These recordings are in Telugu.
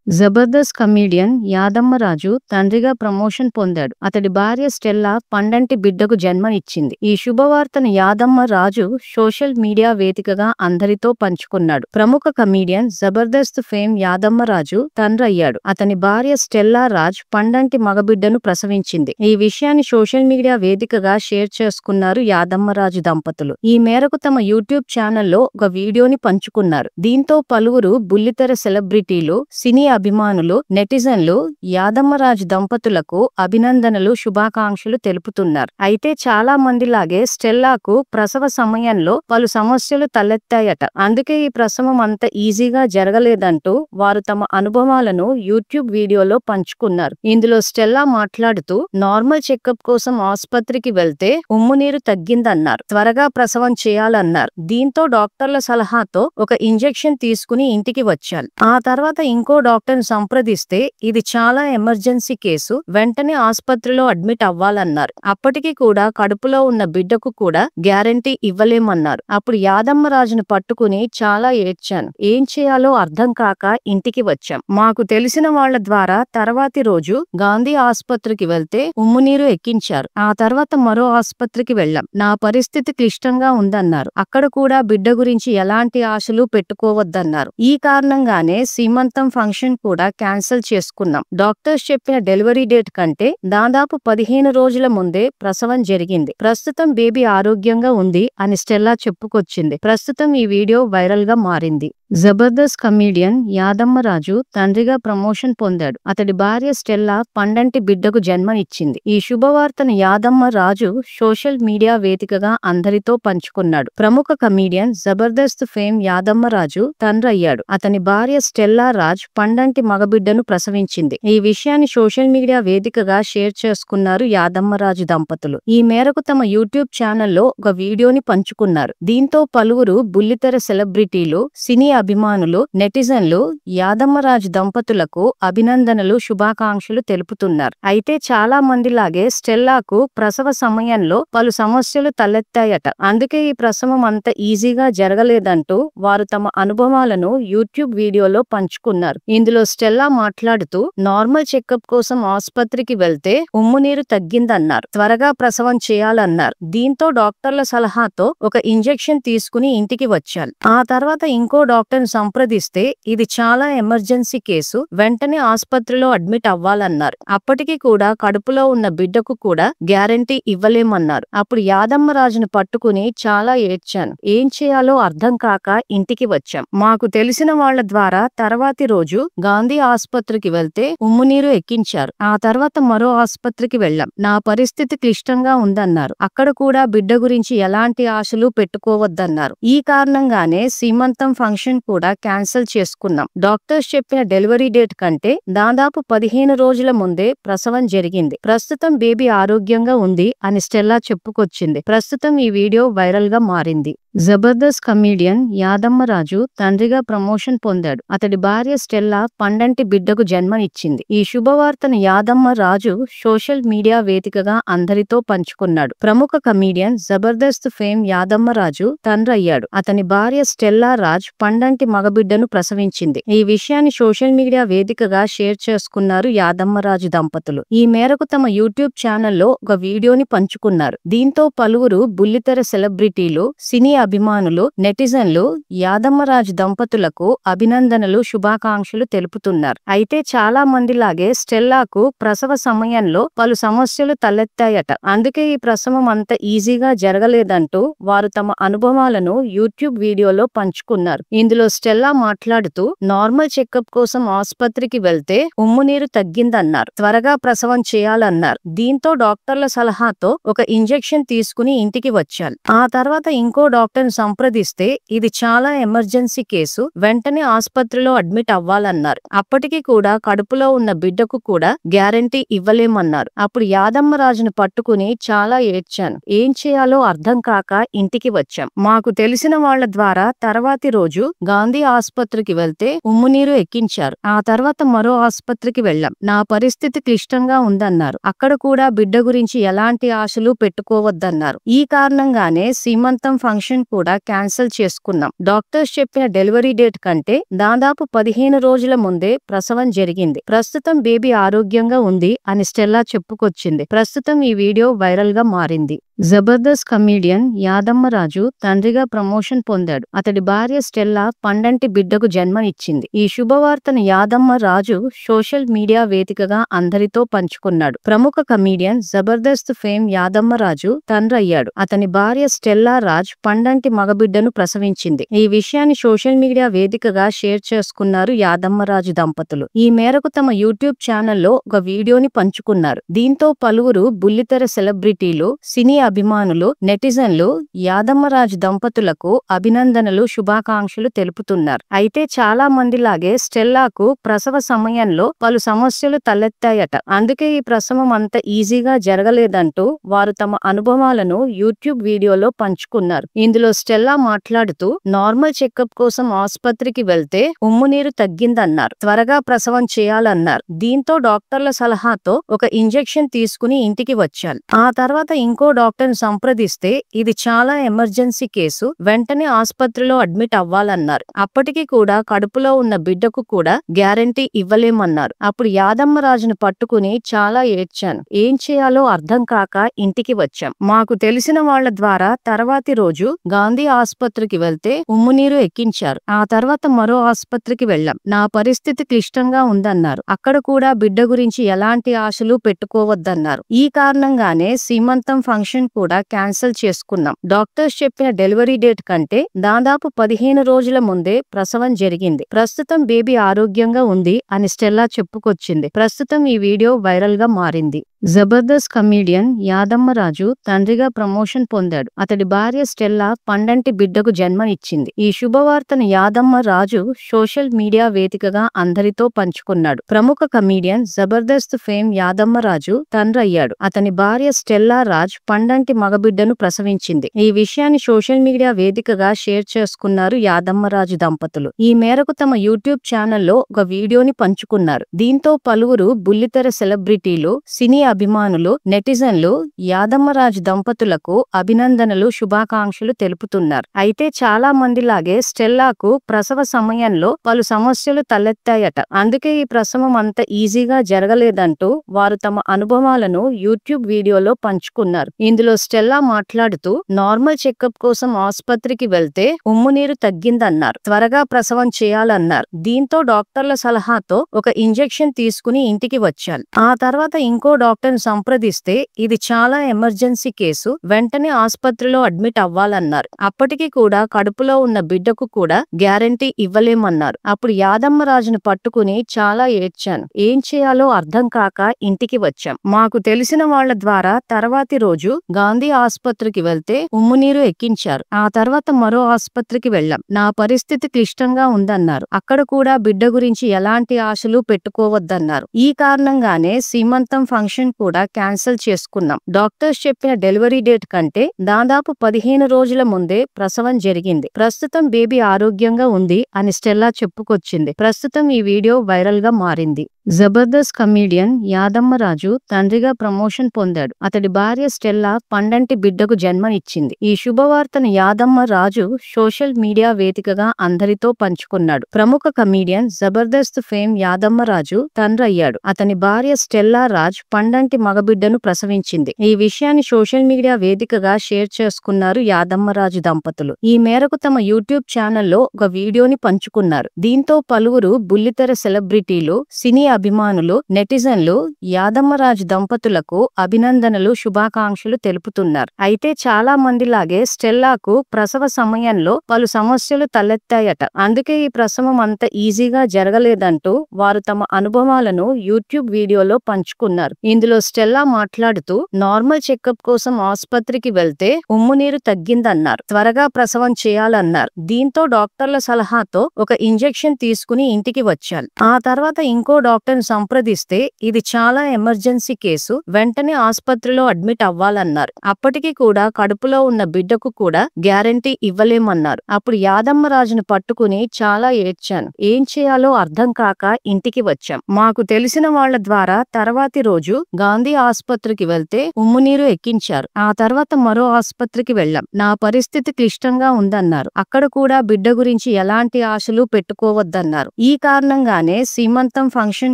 జబర్దస్త్ కమెడియన్ యాదమ్మరాజు తండ్రిగా ప్రమోషన్ పొందాడు. అతడి భార్య స్టెల్లా పండంటి బిడ్డకు జన్మనిచ్చింది. ఈ శుభవార్తను యాదమ్మరాజు సోషల్ మీడియా వేదికగా అందరితో పంచుకున్నాడు. ప్రముఖ కమెడియన్ జబర్దస్త్ ఫేమ్ యాదమ్మరాజు తండ్రయ్యాడు. అతని భార్య స్టెల్లా రాజ్ పండంటి మగబిడ్డను ప్రసవించింది. ఈ విషయాన్ని సోషల్ మీడియా వేదికగా షేర్ చేసుకున్నారు యాదమ్మరాజు దంపతులు. ఈ మేరకు తమ యూట్యూబ్ ఛానల్లో ఒక వీడియోని పంచుకున్నారు. దీంతో పలువురు బుల్లితెర సెలబ్రిటీలు, సినీ అభిమానులు, నెటిజన్లు యాదమ్మరాజు దంపతులకు అభినందనలు, శుభాకాంక్షలు తెలుపుతున్నారు. అయితే చాలా మందిలాగే స్టెల్లాకు ప్రసవ సమయంలో పలు సమస్యలు తలెత్తాయట. అందుకే ఈ ప్రసవం అంత ఈజీగా జరగలేదంటూ వారు తమ అనుభవాలను యూట్యూబ్ వీడియోలో పంచుకున్నారు. ఇందులో స్టెల్లా మాట్లాడుతూ నార్మల్ చెకప్ కోసం ఆసుపత్రికి వెళ్తే ఉమ్ము నీరు తగ్గిందన్నారు. త్వరగా ప్రసవం చేయాలన్నారు. దీంతో డాక్టర్ల సలహాతో ఒక ఇంజెక్షన్ తీసుకుని ఇంటికి వచ్చాను. ఆ తర్వాత ఇంకో డాక్టర్ సంప్రదిస్తే ఇది చాలా ఎమర్జెన్సీ కేసు, వెంటనే ఆసుపత్రిలో అడ్మిట్ అవ్వాలన్నారు. అప్పటికి కూడా కడుపులో ఉన్న బిడ్డకు కూడా గ్యారంటీ ఇవ్వలేమన్నారు. అప్పుడు యాదమ్మరాజును పట్టుకుని చాలా ఏడ్చాను. ఏం చేయాలో అర్థం కాక ఇంటికి వచ్చాం. మాకు తెలిసిన వాళ్ల ద్వారా తర్వాతి రోజు గాంధీ ఆసుపత్రికి వెళ్తే ఉమ్మునీరు ఎక్కించారు. ఆ తర్వాత మరో ఆసుపత్రికి వెళ్లాం. నా పరిస్థితి క్లిష్టంగా ఉందన్నారు. అక్కడ కూడా బిడ్డ గురించి ఎలాంటి ఆశలు పెట్టుకోవద్దన్నారు. ఈ కారణంగానే సీమంతం ఫంక్షన్ కూడా క్యాన్సిల్ చేసుకున్నాం. డాక్టర్స్ చెప్పిన డెలివరీ డేట్ కంటే దాదాపు 15 రోజుల ముందే ప్రసవం జరిగింది. ప్రస్తుతం బేబీ ఆరోగ్యంగా ఉంది అని స్టెల్లా చెప్పుకొచ్చింది. ప్రస్తుతం ఈ వీడియో వైరల్ గా మారింది. జబర్దస్త్ కమెడియన్ యాదమ్మరాజు తండ్రిగా ప్రమోషన్ పొందాడు. అతడి భార్య స్టెల్లా పండంటి బిడ్డకు జన్మనిచ్చింది. ఈ శుభవార్తను యాదమ్మరాజు సోషల్ మీడియా వేదికగా అందరితో పంచుకున్నాడు. ప్రముఖ కమెడియన్ జబర్దస్త్ ఫేమ్ యాదమ్మరాజు తండ్రయ్యాడు. అతని భార్య స్టెల్లా రాజ్ పండంటి మగబిడ్డను ప్రసవించింది. ఈ విషయాన్ని సోషల్ మీడియా వేదికగా షేర్ చేసుకున్నారు యాదమ్మరాజు దంపతులు. ఈ మేరకు తమ యూట్యూబ్ ఛానల్లో ఒక వీడియోని పంచుకున్నారు. దీంతో పలువురు బుల్లితెర సెలబ్రిటీలు, సినీ అభిమానులు, నెటిజన్లు యాదమ్మరాజు దంపతులకు అభినందనలు, శుభాకాంక్షలు తెలుపుతున్నారు. అయితే చాలా మందిలాగే స్టెల్లాకు ప్రసవ సమయంలో పలు సమస్యలు తలెత్తాయట. అందుకే ఈ ప్రసవం అంత ఈజీగా జరగలేదంటూ వారు తమ అనుభవాలను యూట్యూబ్ వీడియోలో పంచుకున్నారు. ఇందులో స్టెల్లా మాట్లాడుతూ నార్మల్ చెకప్ కోసం ఆసుపత్రికి వెళ్తే ఉమ్ము నీరు తగ్గిందన్నారు. త్వరగా ప్రసవం చేయాలన్నారు. దీంతో డాక్టర్ల సలహాతో ఒక ఇంజెక్షన్ తీసుకుని ఇంటికి వచ్చాను. ఆ తర్వాత ఇంకో డాక్టర్ సంప్రదిస్తే ఇది చాలా ఎమర్జెన్సీ కేసు, వెంటనే ఆసుపత్రిలో అడ్మిట్ అవ్వాలన్నారు. అప్పటికి కూడా కడుపులో ఉన్న బిడ్డకు కూడా గ్యారంటీ ఇవ్వలేమన్నారు. అప్పుడు యాదమ్మరాజును పట్టుకుని చాలా ఏడ్చాను. ఏం చేయాలో అర్థం కాక ఇంటికి వచ్చాం. మాకు తెలిసిన వాళ్ల ద్వారా తర్వాతి రోజు గాంధీ ఆసుపత్రికి వెళ్తే ఉమ్మునీరు ఎక్కించారు. ఆ తర్వాత మరో ఆసుపత్రికి వెళ్లాం. నా పరిస్థితి క్లిష్టంగా ఉందన్నారు. అక్కడ కూడా బిడ్డ గురించి ఎలాంటి ఆశలు పెట్టుకోవద్దన్నారు. ఈ కారణంగానే సీమంతం ఫంక్షన్ కూడా క్యాన్సిల్ చేసుకున్నాం. డాక్టర్స్ చెప్పిన డెలివరీ డేట్ కంటే దాదాపు 15 రోజుల ముందే ప్రసవం జరిగింది. ప్రస్తుతం బేబీ ఆరోగ్యంగా ఉంది అని స్టెల్లా చెప్పుకొచ్చింది. ప్రస్తుతం ఈ వీడియో వైరల్ గా మారింది. జబర్దస్త్ కమెడియన్ యాదమ్మరాజు తండ్రిగా ప్రమోషన్ పొందాడు. అతడి భార్య స్టెల్లా పండంటి బిడ్డకు జన్మనిచ్చింది. ఈ శుభవార్తను యాదమ్మరాజు సోషల్ మీడియా వేదికగా అందరితో పంచుకున్నాడు. ప్రముఖ కమెడియన్ జబర్దస్త్ ఫేమ్ యాదమ్మరాజు తండ్రయ్యాడు. అతని భార్య స్టెల్లా రాజ్ పండంటి మగబిడ్డను ప్రసవించింది. ఈ విషయాన్ని సోషల్ మీడియా వేదికగా షేర్ చేసుకున్నారు యాదమ్మరాజు దంపతులు. ఈ మేరకు తమ యూట్యూబ్ ఛానల్లో ఒక వీడియోని పంచుకున్నారు. దీంతో పలువురు బుల్లితెర సెలబ్రిటీలు, సినీ అభిమానులు, నెటిజన్లు యాదమ్మరాజు దంపతులకు అభినందనలు, శుభాకాంక్షలు తెలుపుతున్నారు. అయితే చాలా మందిలాగే స్టెల్లాకు ప్రసవ సమయంలో పలు సమస్యలు తలెత్తాయట. అందుకే ఈ ప్రసవం అంత ఈజీగా జరగలేదంటూ వారు తమ అనుభవాలను యూట్యూబ్ వీడియోలో పంచుకున్నారు. ఇందులో స్టెల్లా మాట్లాడుతూ నార్మల్ చెకప్ కోసం ఆసుపత్రికి వెళ్తే ఉమ్ము నీరు తగ్గిందన్నారు. త్వరగా ప్రసవం చేయాలన్నారు. దీంతో డాక్టర్ల సలహాతో ఒక ఇంజెక్షన్ తీసుకుని ఇంటికి వచ్చాను. ఆ తర్వాత ఇంకో డాక్టర్ సంప్రదిస్తే ఇది చాలా ఎమర్జెన్సీ కేసు, వెంటనే ఆసుపత్రిలో అడ్మిట్ అవ్వాలన్నారు. అప్పటికి కూడా కడుపులో ఉన్న బిడ్డకు కూడా గ్యారంటీ ఇవ్వలేమన్నారు. అప్పుడు యాదమ్మరాజును పట్టుకుని చాలా ఏడ్చాను. ఏం చేయాలో అర్థం కాక ఇంటికి వచ్చాం. మాకు తెలిసిన వాళ్ల ద్వారా తర్వాతి రోజు గాంధీ ఆసుపత్రికి వెళ్తే ఉమ్మునీరు ఎక్కించారు. ఆ తర్వాత మరో ఆసుపత్రికి వెళ్ళాం. నా పరిస్థితి క్లిష్టంగా ఉందన్నారు. అక్కడ కూడా బిడ్డ గురించి ఎలాంటి ఆశలు పెట్టుకోవద్దన్నారు. ఈ కారణంగానే సీమంతం ఫంక్షన్ కూడా క్యాన్సిల్ చేసుకున్నాం. డాక్టర్స్ చెప్పిన డెలివరీ డేట్ కంటే దాదాపు 15 రోజుల ముందే ప్రసవం జరిగింది. ప్రస్తుతం బేబీ ఆరోగ్యంగా ఉంది అని స్టెల్లా చెప్పుకొచ్చింది. ప్రస్తుతం ఈ వీడియో వైరల్ గా మారింది. జబర్దస్త్ కమీడియన్ యాదమ్మరాజు తండ్రిగా ప్రమోషన్ పొందాడు. అతడి భార్య స్టెల్లా పండంటి బిడ్డకు జన్మనిచ్చింది. ఈ శుభవార్తను యాదమ్మరాజు సోషల్ మీడియా వేదికగా అందరితో పంచుకున్నాడు. ప్రముఖ కమీడియన్ జబర్దస్త్ ఫేమ్ యాదమ్మరాజు తండ్రి అయ్యాడు. అతని భార్య స్టెల్లా రాజ్ పండంటి మగబిడ్డను ప్రసవించింది. ఈ విషయాన్ని సోషల్ మీడియా వేదికగా షేర్ చేసుకున్నారు యాదమ్మరాజు దంపతులు. ఈ మేరకు తమ యూట్యూబ్ ఛానల్లో ఒక వీడియోని పంచుకున్నారు. దీంతో పలువురు బుల్లితెర సెలబ్రిటీలు, సినీ అభిమానులు, నెటిజన్లు యాదమ్మరాజు దంపతులకు అభినందనలు, శుభాకాంక్షలు తెలుపుతున్నారు. అయితే చాలా మందిలాగే స్టెల్లాకు ప్రసవ సమయంలో పలు సమస్యలు తలెత్తాయట. అందుకే ఈ ప్రసవం అంత ఈజీగా జరగలేదంటూ వారు తమ అనుభవాలను యూట్యూబ్ వీడియోలో పంచుకున్నారు. ఇందులో స్టెల్లా మాట్లాడుతూ నార్మల్ చెకప్ కోసం ఆసుపత్రికి వెళ్తే ఉమ్మునీరు తగ్గిందన్నారు. త్వరగా ప్రసవం చేయాలన్నారు. దీంతో డాక్టర్ల సలహాతో ఒక ఇంజెక్షన్ తీసుకుని ఇంటికి వచ్చాను. ఆ తర్వాత ఇంకో డాక్టర్ని సంప్రదిస్తే ఇది చాలా ఎమర్జెన్సీ కేసు, వెంటనే ఆసుపత్రిలో అడ్మిట్ అవ్వాలన్నారు. అప్పటికి కూడా కడుపులో ఉన్న బిడ్డకు కూడా గ్యారంటీ ఇవ్వలేమన్నారు. అప్పుడు యాదమ్మరాజును పట్టుకుని చాలా ఏడ్చాను. ఏం చేయాలో అర్థం కాక ఇంటికి వచ్చాం. మాకు తెలిసిన వాళ్ల ద్వారా తర్వాతి రోజు గాంధీ ఆసుపత్రికి వెళ్తే ఉమ్మునీరు ఎక్కించారు. ఆ తర్వాత మరో ఆసుపత్రికి వెళ్ళాం. నా పరిస్థితి క్లిష్టంగా ఉందన్నారు. అక్కడ కూడా బిడ్డ గురించి ఎలాంటి ఆశలు పెట్టుకోవద్దన్నారు. ఈ కారణంగానే సీమంతం ఫంక్షన్ కూడా క్యాన్సిల్ చేసుకున్నాం. డాక్టర్స్ చెప్పిన డెలివరీ డేట్ కంటే దాదాపు 15 రోజుల ముందే ప్రసవం జరిగింది. ప్రస్తుతం బేబీ ఆరోగ్యంగా ఉంది అని స్టెల్లా చెప్పుకొచ్చింది. ప్రస్తుతం ఈ వీడియో వైరల్ గా మారింది. జబర్దస్త్ కమీడియన్ యాదమ్మరాజు తండ్రిగా ప్రమోషన్ పొందాడు. అతడి భార్య స్టెల్లా పండంటి బిడ్డకు జన్మనిచ్చింది. ఈ శుభవార్తను యాదమ్మరాజు సోషల్ మీడియా వేదికగా అందరితో పంచుకున్నాడు. ప్రముఖ కమీడియన్ జబర్దస్త్ ఫేమ్ యాదమ్మరాజు తండ్రి అయ్యాడు. అతని భార్య స్టెల్లా రాజ్ పండంటి మగబిడ్డను ప్రసవించింది. ఈ విషయాన్ని సోషల్ మీడియా వేదికగా షేర్ చేసుకున్నారు యాదమ్మరాజు దంపతులు. ఈ మేరకు తమ యూట్యూబ్ ఛానల్లో ఒక వీడియోని పంచుకున్నారు. దీంతో పలువురు బుల్లితెర సెలబ్రిటీలు, సినీ అభిమానులు, నెటిజన్లు యాదమ్మరాజు దంపతులకు అభినందనలు, శుభాకాంక్షలు తెలుపుతున్నారు. అయితే చాలా మందిలాగే స్టెల్లాకు ప్రసవ సమయంలో పలు సమస్యలు తలెత్తాయట. అందుకే ఈ ప్రసవం అంత ఈజీగా జరగలేదంటూ వారు తమ అనుభవాలను యూట్యూబ్ వీడియోలో పంచుకున్నారు. ఇందులో స్టెల్లా మాట్లాడుతూ నార్మల్ చెకప్ కోసం ఆసుపత్రికి వెళ్తే ఉమ్మునీరు తగ్గిందన్నారు. త్వరగా ప్రసవం చేయాలన్నారు. దీంతో డాక్టర్ల సలహాతో ఒక ఇంజెక్షన్ తీసుకుని ఇంటికి వచ్చాను. ఆ తర్వాత ఇంకో డాక్టర్ని సంప్రదిస్తే ఇది చాలా ఎమర్జెన్సీ కేసు, వెంటనే ఆసుపత్రిలో అడ్మిట్ అవ్వాలన్నారు. అప్పటికి కూడా కడుపులో ఉన్న బిడ్డకు కూడా గ్యారంటీ ఇవ్వలేమన్నారు. అప్పుడు యాదమ్మరాజును పట్టుకుని చాలా ఏడ్చాను. ఏం చేయాలో అర్థం కాక ఇంటికి వచ్చాం. మాకు తెలిసిన వాళ్ల ద్వారా తర్వాతి రోజు గాంధీ ఆసుపత్రికి వెళ్తే ఉమ్మునీరు ఎక్కించారు. ఆ తర్వాత మరో ఆసుపత్రికి వెళ్ళాం. నా పరిస్థితి క్లిష్టంగా ఉందన్నారు. అక్కడ కూడా బిడ్డ గురించి ఎలాంటి ఆశలు పెట్టుకోవద్దన్నారు. ఈ కారణంగానే సీమంతం ఫంక్షన్ కూడా క్యాన్సిల్ చేసుకున్నాం. డాక్టర్స్ చెప్పిన డెలివరీ డేట్ కంటే దాదాపు 15 రోజుల ముందే ప్రసవం జరిగింది. ప్రస్తుతం బేబీ ఆరోగ్యంగా ఉంది అని స్టెల్లా చెప్పుకొచ్చింది. ప్రస్తుతం ఈ వీడియో వైరల్ గా మారింది. జబర్దస్త్ కమీడియన్ యాదమ్మరాజు తండ్రిగా ప్రమోషన్ పొందాడు. అతడి భార్య స్టెల్లా పండంటి బిడ్డకు జన్మనిచ్చింది. ఈ శుభవార్తను యాదమ్మరాజు సోషల్ మీడియా వేదికగా అందరితో పంచుకున్నాడు. ప్రముఖ కమీడియన్ జబర్దస్త్ ఫేమ్ యాదమ్మరాజు తండ్రి అయ్యాడు. అతని భార్య స్టెల్లా రాజ్ పండంటి మగబిడ్డను ప్రసవించింది. ఈ విషయాన్ని సోషల్ మీడియా వేదికగా షేర్ చేసుకున్నారు యాదమ్మరాజు దంపతులు. ఈ మేరకు తమ యూట్యూబ్ ఛానల్లో ఒక వీడియోని పంచుకున్నారు. దీంతో పలువురు బుల్లితెర సెలబ్రిటీలు, సినీ అభిమానులు, నెటిజన్లు యాదమ్మరాజు దంపతులకు అభినందనలు, శుభాకాంక్షలు తెలుపుతున్నారు. అయితే చాలా మందిలాగే స్టెల్లాకు ప్రసవ సమయంలో పలు సమస్యలు తలెత్తాయట. అందుకే ఈ ప్రసవం అంత ఈజీగా జరగలేదంటూ వారు తమ అనుభవాలను యూట్యూబ్ వీడియోలో పంచుకున్నారు. ఇందులో స్టెల్లా మాట్లాడుతూ నార్మల్ చెకప్ కోసం ఆసుపత్రికి వెళ్తే ఉమ్మునీరు తగ్గిందన్నారు. త్వరగా ప్రసవం చేయాలన్నారు. దీంతో డాక్టర్ల సలహాతో ఒక ఇంజెక్షన్ తీసుకుని ఇంటికి వచ్చాను. ఆ తర్వాత ఇంకో డాక్టర్ డాక్టర్ని సంప్రదిస్తే ఇది చాలా ఎమర్జెన్సీ కేసు, వెంటనే ఆసుపత్రిలో అడ్మిట్ అవ్వాలన్నారు. అప్పటికి కూడా కడుపులో ఉన్న బిడ్డకు కూడా గ్యారంటీ ఇవ్వలేమన్నారు. అప్పుడు యాదమ్మరాజును పట్టుకుని చాలా ఏడ్చాను. ఏం చేయాలో అర్థం కాక ఇంటికి వచ్చాం. మాకు తెలిసిన వాళ్ల ద్వారా తర్వాతి రోజు గాంధీ ఆసుపత్రికి వెళ్తే ఉమ్మునీరు ఎక్కించారు. ఆ తర్వాత మరో ఆసుపత్రికి వెళ్ళాం. నా పరిస్థితి క్లిష్టంగా ఉందన్నారు. అక్కడ కూడా బిడ్డ గురించి ఎలాంటి ఆశలు పెట్టుకోవద్దన్నారు. ఈ కారణంగానే సీమంతం ఫంక్షన్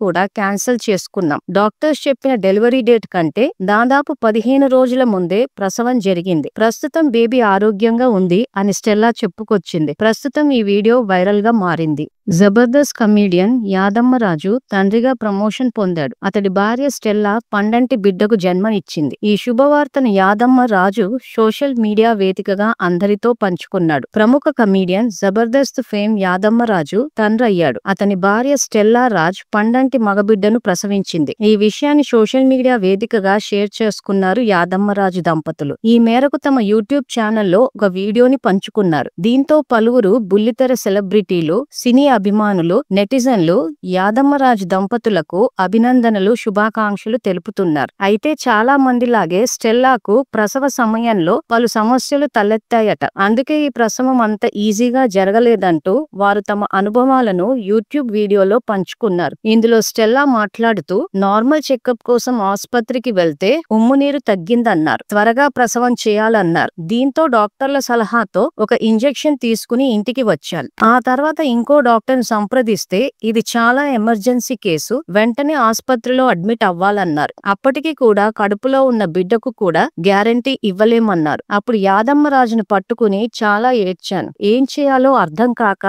కూడా క్యాన్సిల్ చేసుకున్నాం. డాక్టర్స్ చెప్పిన డెలివరీ డేట్ కంటే దాదాపు 15 రోజుల ముందే ప్రసవం జరిగింది. ప్రస్తుతం బేబీ ఆరోగ్యంగా ఉంది అని స్టెల్లా చెప్పుకొచ్చింది. ప్రస్తుతం ఈ వీడియో వైరల్ గా మారింది. జబర్దస్త్ కమీడియన్ యాదమ్మరాజు తండ్రిగా ప్రమోషన్ పొందాడు. అతడి భార్య స్టెల్లా పండంటి బిడ్డకు జన్మనిచ్చింది. ఈ శుభవార్తను యాదమ్మరాజు సోషల్ మీడియా వేదికగా అందరితో పంచుకున్నాడు. ప్రముఖ కమీడియన్ జబర్దస్త్ ఫేమ్ యాదమ్మరాజు తండ్రయ్యాడు. అతని భార్య స్టెల్లా రాజ్ పండంటి మగబిడ్డను ప్రసవించింది. ఈ విషయాన్ని సోషల్ మీడియా వేదికగా షేర్ చేసుకున్నారు యాదమ్మరాజు దంపతులు. ఈ మేరకు తమ యూట్యూబ్ ఛానల్లో ఒక వీడియోని పంచుకున్నారు. దీంతో పలువురు బుల్లితెర సెలబ్రిటీలు, సినీ అభిమానులు, నెటిజన్లు యాదమ్మరాజు దంపతులకు అభినందనలు, శుభాకాంక్షలు తెలుపుతున్నారు. అయితే చాలా మందిలాగే స్టెల్లాకు ప్రసవ సమయంలో పలు సమస్యలు తలెత్తాయట. అందుకే ఈ ప్రసవం అంత ఈజీగా జరగలేదంటూ వారు తమ అనుభవాలను యూట్యూబ్ వీడియోలో పంచుకున్నారు. ఇందులో స్టెల్లా మాట్లాడుతూ నార్మల్ చెకప్ కోసం ఆసుపత్రికి వెళ్తే ఉమ్మునీరు తగ్గిందన్నారు. త్వరగా ప్రసవం చేయాలన్నారు. దీంతో డాక్టర్ల సలహాతో ఒక ఇంజెక్షన్ తీసుకుని ఇంటికి వచ్చాను. ఆ తర్వాత ఇంకో డాక్టర్ని సంప్రదిస్తే ఇది చాలా ఎమర్జెన్సీ కేసు, వెంటనే ఆసుపత్రిలో అడ్మిట్ అవ్వాలన్నారు. అప్పటికి కూడా కడుపులో ఉన్న బిడ్డకు కూడా గ్యారంటీ ఇవ్వలేమన్నారు. అప్పుడు యాదమ్మరాజును పట్టుకుని చాలా ఏడ్చాను. ఏం చేయాలో అర్థం కాక